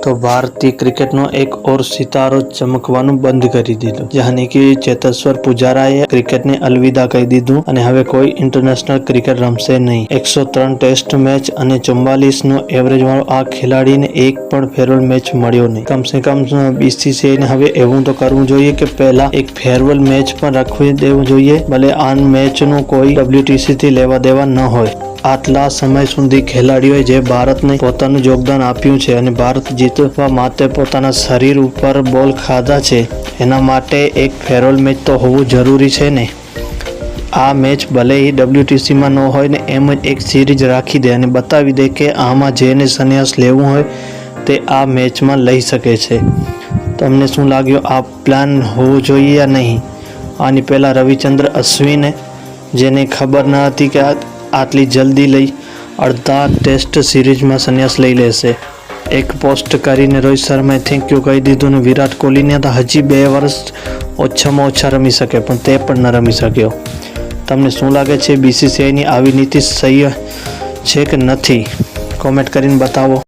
तो भारतीय क्रिकेटનો એક ઓર સિતારો ચમકવાનું બંધ કરી દીધું, જાણે કે ચેતેશ્વર પુજારાએ ક્રિકેટને અલવિદા કહી દીધું અને હવે કોઈ ઇન્ટરનેશનલ ક્રિકેટ રમશે નહીં। 103 ટેસ્ટ મેચ અને 44 નો એવરેજ વાળો આ ખેલાડીને એક પણ ફેરવેલ મેચ મળ્યો નહીં। કમસે કમ બીસીસીઆઈને હવે એવું તો કરવું જોઈએ કે પહેલા એક ફેરવેલ મેચ પણ રાખવી દેવું જોઈએ, ભલે આ મેચનું કોઈ WTC થી લેવા દેવા ન હોય। આટલા સમય સુધી ખેલાડીઓએ જે ભારતને પોતાનું યોગદાન આપ્યું છે અને ભારત જીતવા માટે પોતાના શરીર ઉપર બોલ ખાધા છે, એના માટે એક ફેરવેલ મેચ તો હોવું જરૂરી છે ને। આ મેચ ભલે WTCમાં ન હોય ને એમ જ એક સિરીઝ રાખી દે અને બતાવી દે કે આમાં જેને સંન્યાસ લેવું હોય તે આ મેચમાં લઈ શકે છે। તમને શું લાગ્યું, આ પ્લાન હોવો જોઈએ યા નહીં? આની પહેલાં રવિચંદ્ર અશ્વિને, જેને ખબર ન હતી કે આટલી જલ્દી લઈ અડધા ટેસ્ટ સિરીઝમાં સંન્યાસ લઈ લેશે, એક પોસ્ટ કરીને રોહિત શર્માએ થેન્ક યુ કહી દીધું અને વિરાટ કોહલીને તો હજી 2 વર્ષ ઓછામાં ઓછા રમી શકે પણ તે પણ ન રમી શક્યો। તમને શું લાગે છે, બીસીસીઆઈની આવી નીતિ સહી છે કે નથી? કોમેન્ટ કરીને બતાવો।